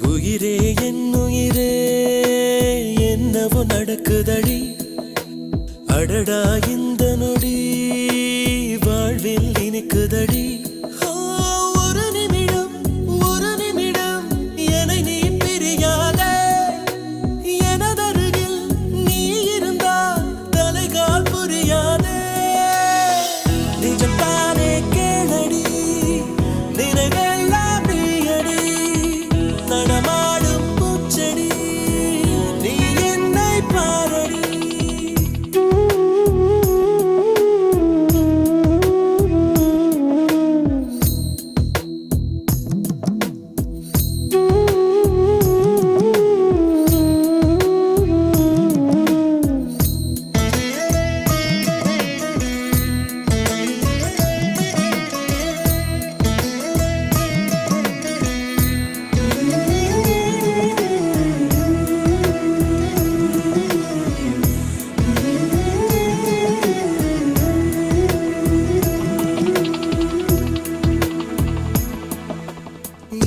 உயிரே என் உயிரே என்னவோ நடக்குதடி அடடா இந்த நொடி வாழ்வில் இனிக்குதடி ஒரு நிமிடம் என்னை நீ பிரியாதே எனதருகில் நீ இருந்தால் தலைகால் புரியாதே நிஜம் தானே கேளடி நினைவெல்லாம் நீயடி நடமாடும் பூச்செடி நீ என்னை பாரடி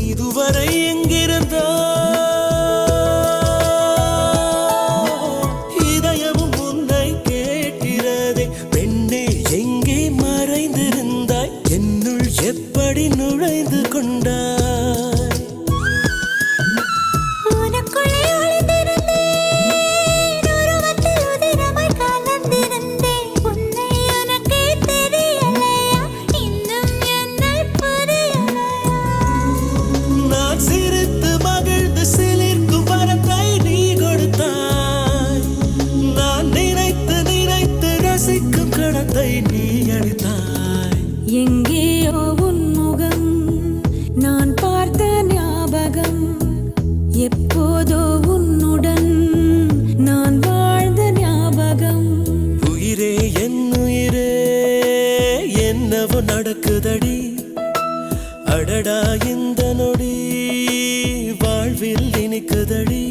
இதுவரை எங்கிருந்தோ இதயமும் உன்னை கேட்கிறதே பெண்ணே எங்கே மறைந்திருந்தாய் என்னுள் எப்படி நுழைந்து கொண்டாய் சிரித்து மகிழ்ந்து சிலிர்க்கும் வரத்தை நீ கொடுத்தாய் நான் நினைத்து நினைத்து ரசிக்கும் கடத்தை நீ அளித்தாய் எங்கேயோ உன் முகம் நான் பார்த்த ஞாபகம் எப்போதோ உன்னுடன் நான் வாழ்ந்த ஞாபகம் உயிரே என் உயிரே என்னவோ நடக்குதடி அடடா இந்த நொடி வாழ்வில் இனிக்குதடி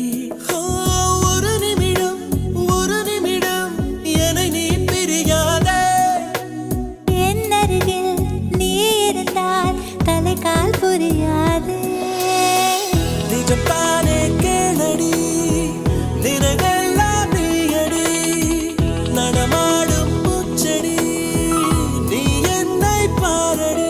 ஒரு நிமிடம் என்னை நீ பிரியாதே என்னருகில் நீ இருந்தால் தலைகால் புரியாதே நிஜம் தானே கேளடி நினைவெல்லாம் நீயடி நடமாடும் பூச்செடி நீ என்னை பாரடி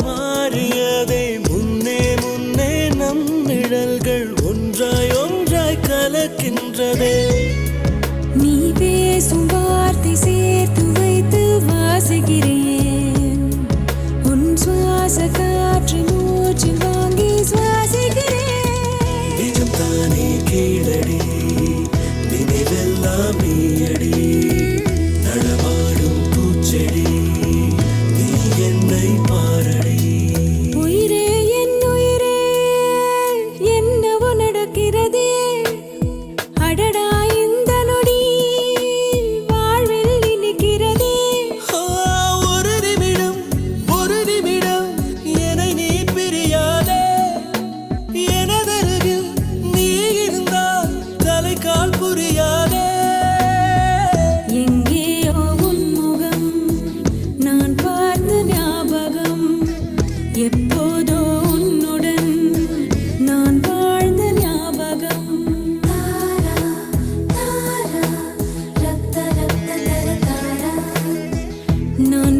மாறியதே முன்னே முன்னே நம் நிழல்கள் ஒன்றாய் ஒன்றாய் கலக்கின்றதே நீ பேசும் வார்த்தை சேர்த்து வைத்து வாசிக்கிறேன் உன் சுவாச காற்று மூச்சில் வாங்கி சுவாசிக்கிறேன் நிஜம் தானே கீழடி நினைவெல்லாம் நீயடி நடமாடும் பூச்செடி நீ என்னை பாரடி உயிரே என் உயிரே என்னவோ நடக்கிறதே அடடா இந்த நொடி வாழ்வில் இனிக்கிறதே ஒரு நிமிடம் என்னை நீ பிரியாதே எனதருகில் நீ இருந்தால் தலைகால் புரியாதே எங்கேயோ உன் முகம் நான் பார்த்த ஞாபகம் எப்போதோ உன்னுடன் நான் வாழ்ந்த ஞாபகம் நான்